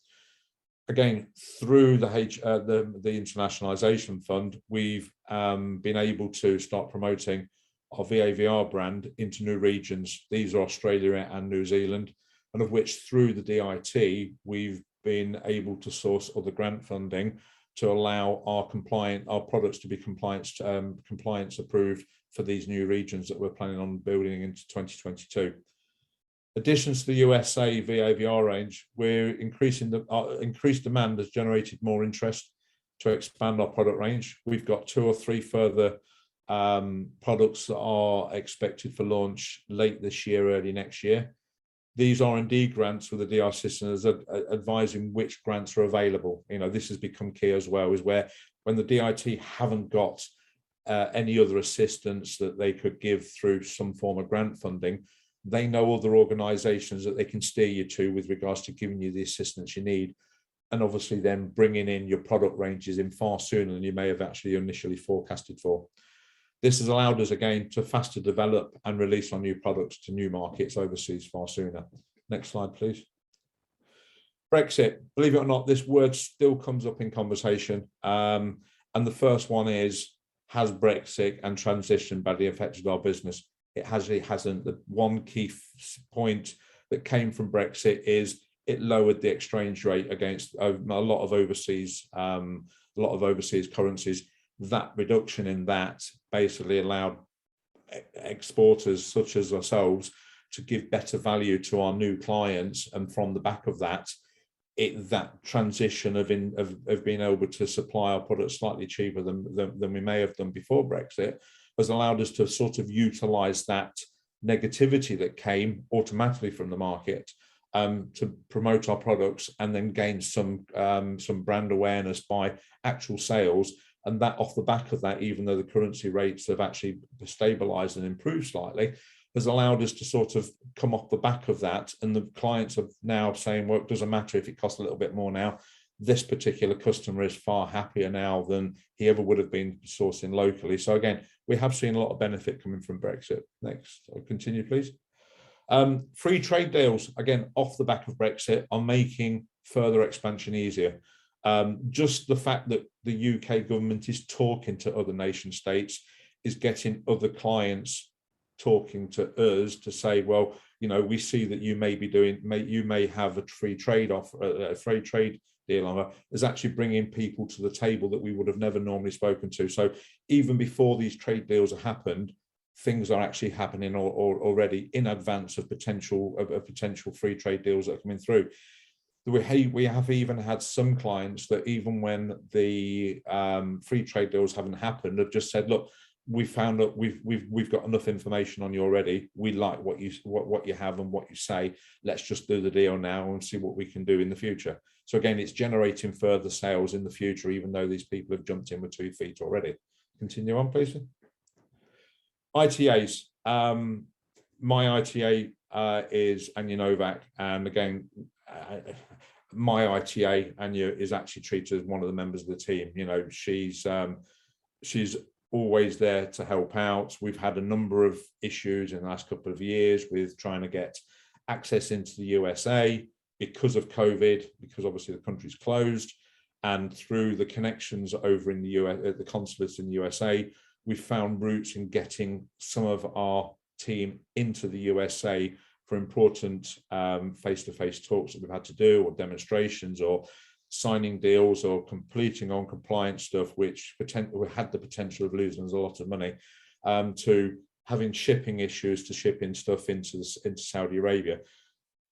Again, through the internationalisation fund, we've been able to start promoting our VAVR brand into new regions. These are Australia and New Zealand, and of which through the DIT, we've been able to source other grant funding to allow our products to be compliance approved for these new regions that we're planning on building into 2022. Additions to the USA VAVR range, we're increased demand has generated more interest to expand our product range. We've got 2 or 3 further products that are expected for launch late this year, early next year. These R&D grants with the DR systems are advising which grants are available. You know, this has become key as well, is where when the DIT haven't got any other assistance that they could give through some form of grant funding, they know other organisations that they can steer you to with regards to giving you the assistance you need, and obviously then bringing in your product ranges in far sooner than you may have actually initially forecasted for. This has allowed us again to faster develop and release our new products to new markets overseas far sooner. Next slide, please. Brexit, believe it or not, this word still comes up in conversation. And the first one is, has Brexit and transition badly affected our business? It hasn't. The one key point that came from Brexit is it lowered the exchange rate against a lot of overseas currencies. That reduction in that basically allowed exporters such as ourselves to give better value to our new clients, and from the back of that, that transition of being able to supply our products slightly cheaper than we may have done before Brexit has allowed us to sort of utilize that negativity that came automatically from the market to promote our products, and then gain some brand awareness by actual sales. And that off the back of that, even though the currency rates have actually stabilized and improved slightly, has allowed us to sort of come off the back of that. And the clients are now saying, well, it doesn't matter if it costs a little bit more now. This particular customer is far happier now than he ever would have been sourcing locally. So again, we have seen a lot of benefit coming from Brexit. Next, I'll continue, please. Free trade deals, again, off the back of Brexit, are making further expansion easier. Just the fact that the UK government is talking to other nation states is getting other clients talking to us to say, well, you know, we see that you may be doing, you may have a free trade offer, a free trade deal on, is actually bringing people to the table that we would have never normally spoken to. So even before these trade deals have happened, things are actually happening already in advance of potential free trade deals that are coming through. We have even had some clients that even when the free trade deals haven't happened, have just said, look, we found that we've got enough information on you already. We like what you have and what you say. Let's just do the deal now and see what we can do in the future. So again, it's generating further sales in the future, even though these people have jumped in with 2 feet already. Continue on, please. ITAs. My ITA is Anya Novak, and again, my ITA, Anya, is actually treated as one of the members of the team. You know, she's always there to help out. We've had a number of issues in the last couple of years with trying to get access into the USA because of COVID, because obviously the country's closed, and through the connections over in the US, the consulates in the USA, we found routes in getting some of our team into the USA for important face-to-face talks that we've had to do, or demonstrations, or signing deals, or completing on compliance stuff, which had the potential of losing us a lot of money, to having shipping issues to shipping stuff into Saudi Arabia.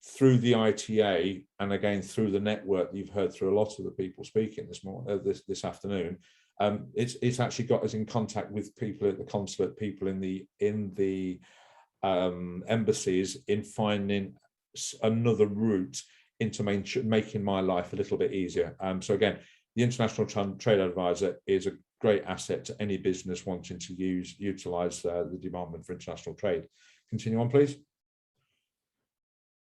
Through the ITA, and again through the network that you've heard through a lot of the people speaking this afternoon, it's actually got us in contact with people at the consulate, people in the embassies, in finding another route into making my life a little bit easier. So again, the International Trade Advisor is a great asset to any business wanting to utilize the Department for International Trade. Continue on, please.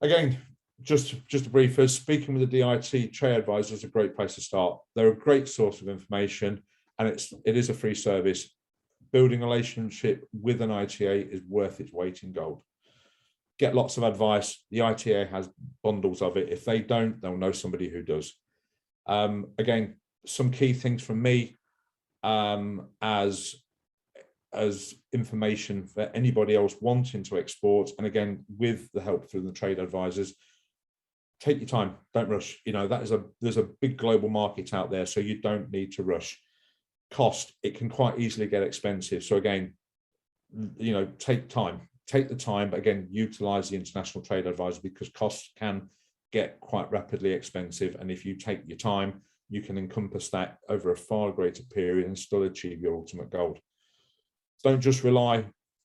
Again, just a brief, speaking with the DIT Trade Advisor is a great place to start. They're a great source of information, and it is a free service. Building a relationship with an ITA is worth its weight in gold. Get lots of advice. The ITA has bundles of it. If they don't, they'll know somebody who does. Again, some key things from me as information for anybody else wanting to export, and again, with the help through the trade advisors, take your time, don't rush. You know, there's a big global market out there, so you don't need to rush. Cost, it can quite easily get expensive. So again, you know, take the time, but again, utilize the International Trade Advisor, because costs can get quite rapidly expensive. And if you take your time, you can encompass that over a far greater period and still achieve your ultimate goal. Don't just rely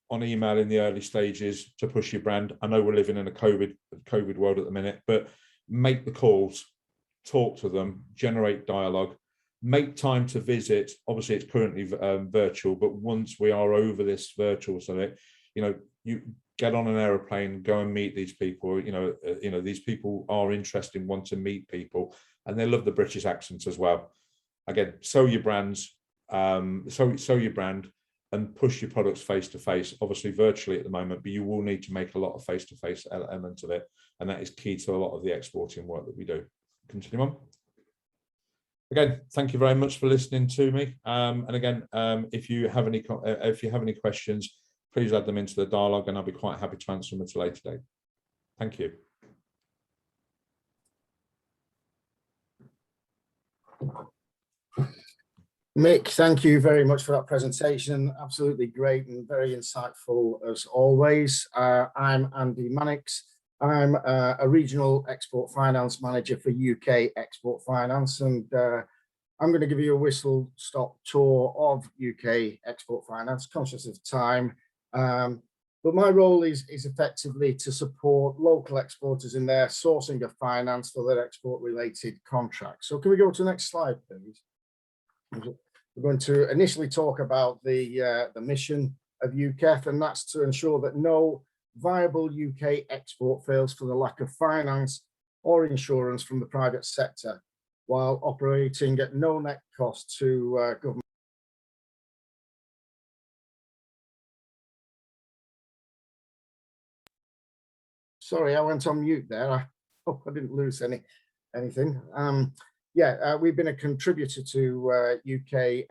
on email in the early stages to push your brand. I know we're living in a COVID world at the minute, but make the calls, talk to them, generate dialogue, make time to visit. Obviously, it's currently virtual, but once we are over this virtual summit, you get on an aeroplane, go and meet these people. These people are interested and want to meet people, and they love the British accents as well. Again, sell your brands, sell your brand, and push your products face to face. Obviously, virtually at the moment, but you will need to make a lot of face to face element of it, and that is key to a lot of the exporting work that we do. Continue on. Again, thank you very much for listening to me. And again, if you have any questions, please add them into the dialogue, and I'll be quite happy to answer them at a later date. Thank you. Mick, thank you very much for that presentation. Absolutely great and very insightful as always. I'm Andy Mannix. I'm a regional export finance manager for UK Export Finance, and I'm going to give you a whistle-stop tour of UK Export Finance, conscious of time. But my role is effectively to support local exporters in their sourcing of finance for their export-related contracts. So can we go to the next slide, please? We're going to initially talk about the mission of UKEF, and that's to ensure that no viable UK export fails for the lack of finance or insurance from the private sector, while operating at no net cost to government. Sorry, I went on mute there. I hope I didn't lose anything. We've been a contributor to UK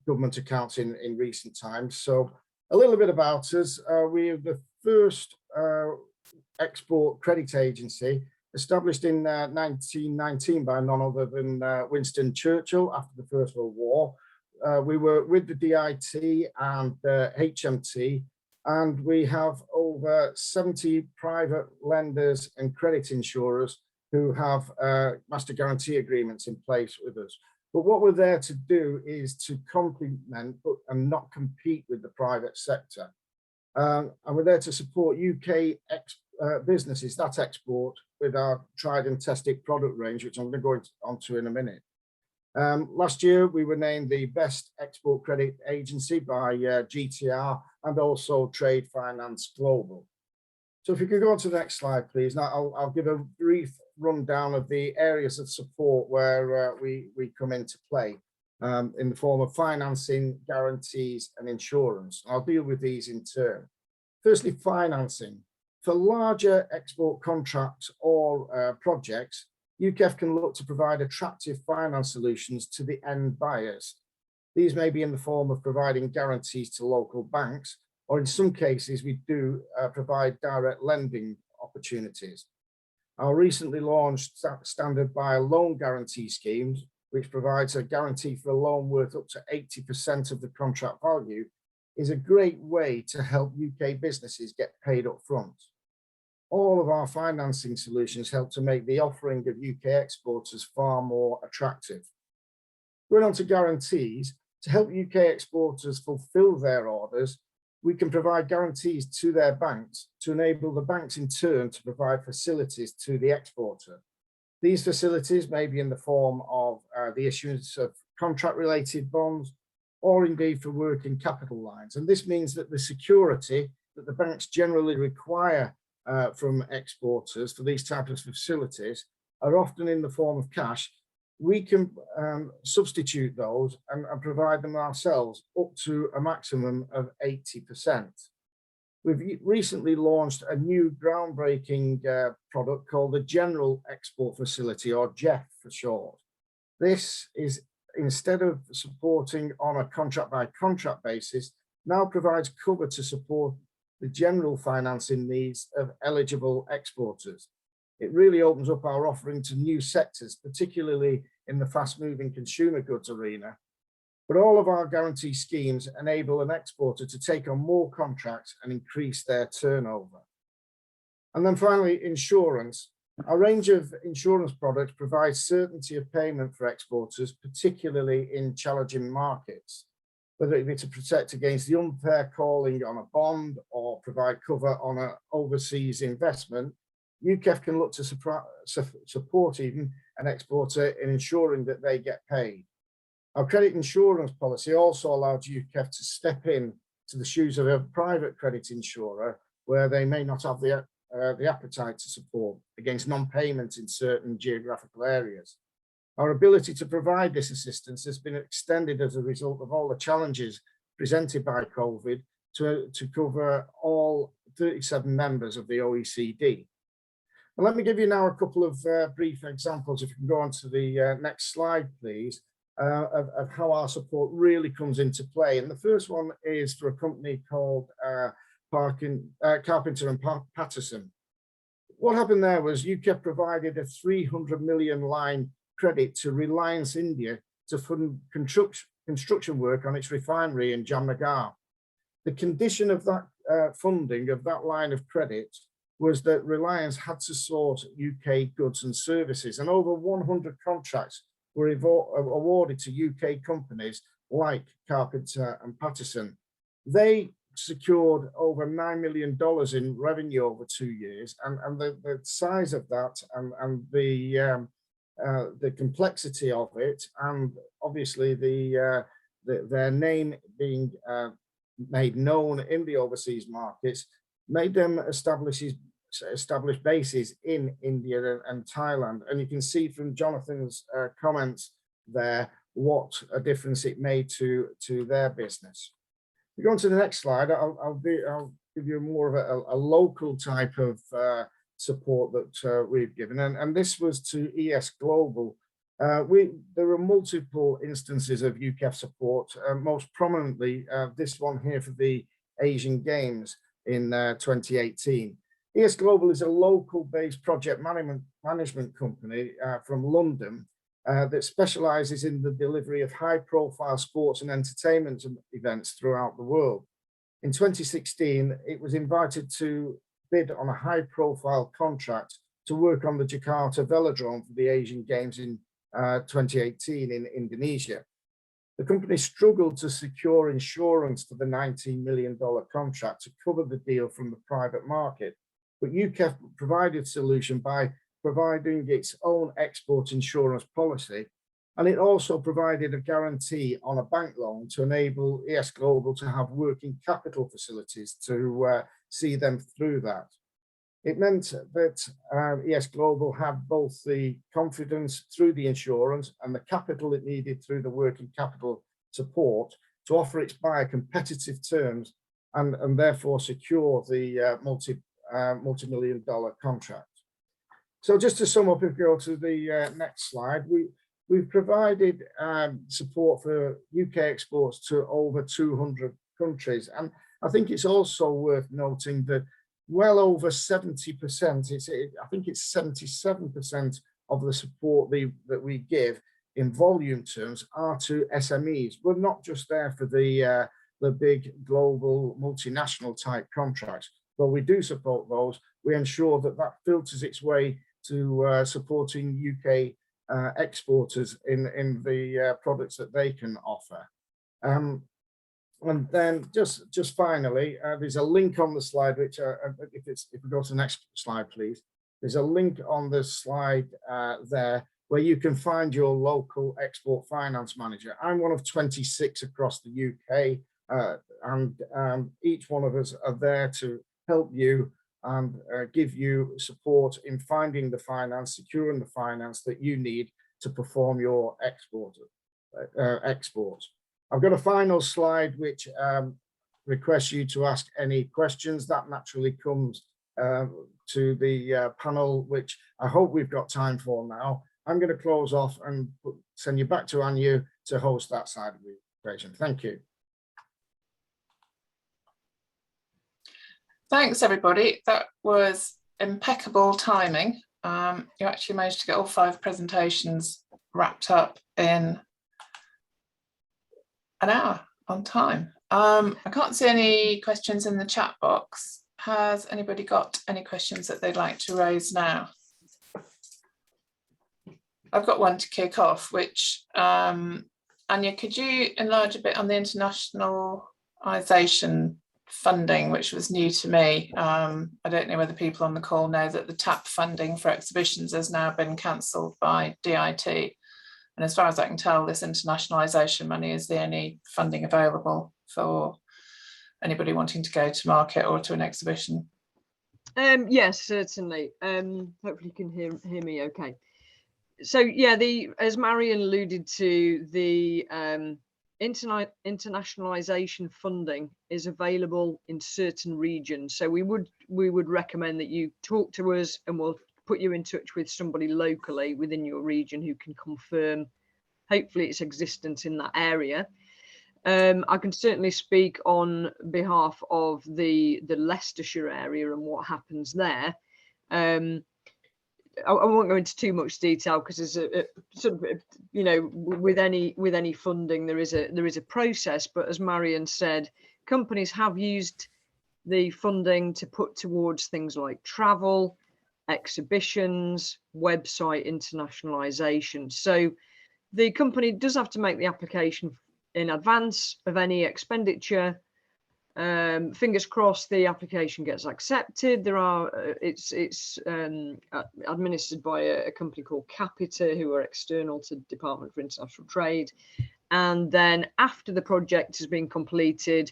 government accounts in recent times. So a little bit about us. We are the first export credit agency established in 1919 by none other than Winston Churchill after the First World War. We were with the DIT and HMT, and we have over 70 private lenders and credit insurers who have master guarantee agreements in place with us. But what we're there to do is to complement and not compete with the private sector. And we're there to support UK businesses that export with our tried and tested product range, which I'm going to go on to in a minute. Last year, we were named the best export credit agency by GTR and also Trade Finance Global. So if you could go on to the next slide, please. Now I'll give a brief rundown of the areas of support where we come into play in the form of financing, guarantees and insurance. I'll deal with these in turn. Firstly, financing. For larger export contracts or projects, UKEF can look to provide attractive finance solutions to the end buyers. These may be in the form of providing guarantees to local banks, or in some cases, we do provide direct lending opportunities. Our recently launched standard buyer loan guarantee schemes, which provides a guarantee for a loan worth up to 80% of the contract value, is a great way to help UK businesses get paid up front. All of our financing solutions help to make the offering of UK exporters far more attractive. Going on to guarantees, to help UK exporters fulfill their orders, we can provide guarantees to their banks to enable the banks in turn to provide facilities to the exporter. These facilities may be in the form of the issuance of contract-related bonds, or indeed for working capital lines. And this means that the security that the banks generally require from exporters for these types of facilities are often in the form of cash. We can substitute those and provide them ourselves up to a maximum of 80%. We've recently launched a new groundbreaking product called the General Export Facility, or GEF for short. This is, instead of supporting on a contract by contract basis, now provides cover to support the general financing needs of eligible exporters. It really opens up our offering to new sectors, particularly in the fast-moving consumer goods arena. But all of our guarantee schemes enable an exporter to take on more contracts and increase their turnover. And then finally, insurance. Our range of insurance products provides certainty of payment for exporters, particularly in challenging markets. whether it be to protect against the unfair calling on a bond or provide cover on an overseas investment, UKEF can look to support even an exporter in ensuring that they get paid. Our credit insurance policy also allows UKEF to step in to the shoes of a private credit insurer where they may not have the appetite to support against non-payment in certain geographical areas. Our ability to provide this assistance has been extended as a result of all the challenges presented by COVID to cover all 37 members of the OECD. And let me give you now a couple of brief examples, if you can go on to the next slide, please, of how our support really comes into play. And the first one is for a company called Carpenter and Patterson. What happened there was UKEF provided a 300 million line credit to Reliance India to fund construction work on its refinery in Jamnagar. The condition of that funding of that line of credit was that Reliance had to source UK goods and services, and over 100 contracts were awarded to UK companies like Carpenter and Patterson. They secured over $9 million in revenue over 2 years, and the size of that and the complexity of it, and obviously their name being made known in the overseas markets, made them establish bases in India and Thailand. And you can see from Jonathan's comments there what a difference it made to their business. We go on to the next slide. I'll give you more of a local type of support that we've given, and this was to ES Global. There were multiple instances of UKEF support, most prominently this one here for the Asian Games in 2018. ES Global is a local-based project management company from London that specialises in the delivery of high-profile sports and entertainment events throughout the world. In 2016, it was invited to bid on a high-profile contract to work on the Jakarta Velodrome for the Asian Games in 2018 in Indonesia. The company struggled to secure insurance for the $19 million contract to cover the deal from the private market, but UKEF provided a solution by providing its own export insurance policy, and it also provided a guarantee on a bank loan to enable ES Global to have working capital facilities to see them through that. It meant that ES Global had both the confidence through the insurance and the capital it needed through the working capital support to offer its buyer competitive terms and therefore secure the multi-million-dollar contract. So just to sum up, if we go to the next slide, we've provided support for UK exports to over 200 countries. And I think it's also worth noting that well over 70%, I think it's 77% of the support that we give in volume terms are to SMEs. We're not just there for the big global multinational type contracts, but we do support those. We ensure that that filters its way to supporting UK exporters in the products that they can offer. And then just finally, there's a link on the slide, which if we go to the next slide, please. There's a link on the slide there where you can find your local export finance manager. I'm one of 26 across the UK, and each one of us are there to help you and give you support in finding the finance, securing the finance that you need to perform your exports. I've got a final slide which requests you to ask any questions. That naturally comes to the panel, which I hope we've got time for now. I'm going to close off and send you back to Anu to host that side of the equation. Thank you. Thanks, everybody. That was impeccable timing. You actually managed to get all 5 presentations wrapped up in an hour on time. I can't see any questions in the chat box. Has anybody got any questions that they'd like to raise now? I've got one to kick off, which Anu Anya, could you enlarge a bit on the internationalisation funding, which was new to me? I don't know whether people on the call know that the TAP funding for exhibitions has now been cancelled by DIT. And as far as I can tell, this internationalisation money is the only funding available for anybody wanting to go to market or to an exhibition. Yes, certainly. Hopefully you can hear me okay. So yeah, as Marion alluded to, the internationalisation funding is available in certain regions. So we would recommend that you talk to us, and we'll put you in touch with somebody locally within your region who can confirm, hopefully, its existence in that area. I can certainly speak on behalf of the Leicestershire area and what happens there. I won't go into too much detail because there's a sort of, you know, with any funding there is a process. But as Marion said, companies have used the funding to put towards things like travel, exhibitions, website internationalisation. So the company does have to make the application in advance of any expenditure. Fingers crossed the application gets accepted. It's administered by a company called Capita, who are external to the Department for International Trade. And then after the project has been completed,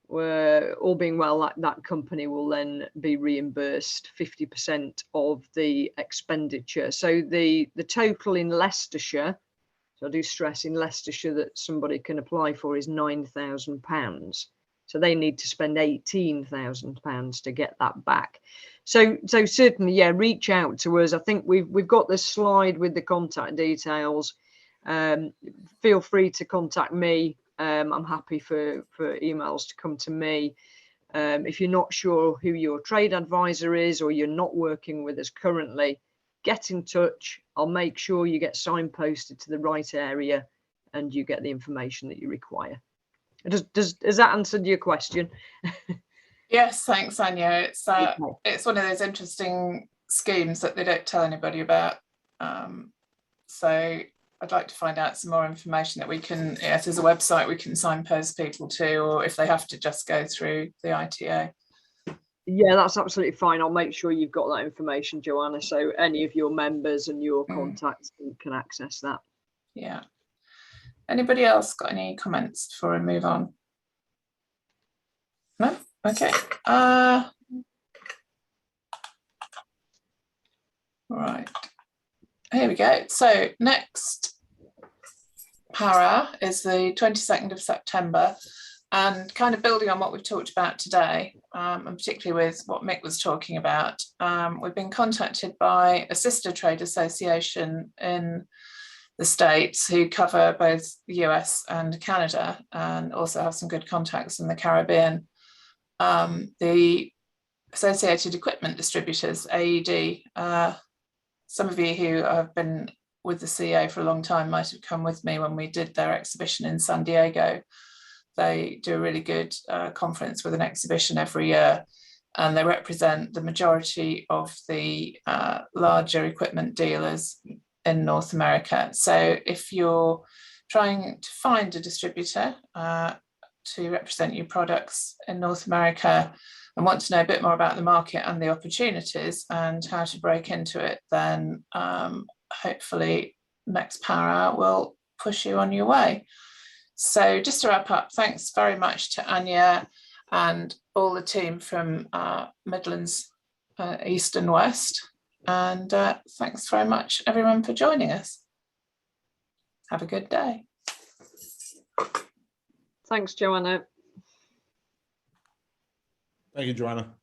all being well, that company will then be reimbursed 50% of the expenditure. So the total in Leicestershire, so I do stress in Leicestershire, that somebody can apply for is £9,000. So they need to spend £18,000 to get that back. So certainly, yeah, reach out to us. I think we've got this slide with the contact details. Feel free to contact me. I'm happy for emails to come to me. If you're not sure who your trade advisor is, or you're not working with us currently, get in touch. I'll make sure you get signposted to the right area and you get the information that you require. Has that answered your question? Yes, thanks, Anya. It's one of those interesting schemes that they don't tell anybody about. So I'd like to find out some more information that we can, if there's a website we can signpost people to, or if they have to just go through the ITA. Yeah, that's absolutely fine. I'll make sure you've got that information, Joanna, so any of your members and your contacts can access that. Yeah. Anybody else got any comments before I move on? No? Okay. Right. Here we go. So next Power Hour is the 22nd of September, and kind of building on what we've talked about today, and particularly with what Mick was talking about, we've been contacted by a sister trade association in the States who cover both the US and Canada, and also have some good contacts in the Caribbean. The Associated Equipment Distributors, AED, some of you who have been with the CEA for a long time might have come with me when we did their exhibition in San Diego. They do a really good conference with an exhibition every year, and they represent the majority of the larger equipment dealers in North America. So if you're trying to find a distributor to represent your products in North America and want to know a bit more about the market and the opportunities and how to break into it, then hopefully next Power Hour will push you on your way. So just to wrap up, thanks very much to Anya and all the team from Midlands, East and West. And thanks very much, everyone, for joining us. Have a good day. Thanks, Joanna. Thank you, Joanna.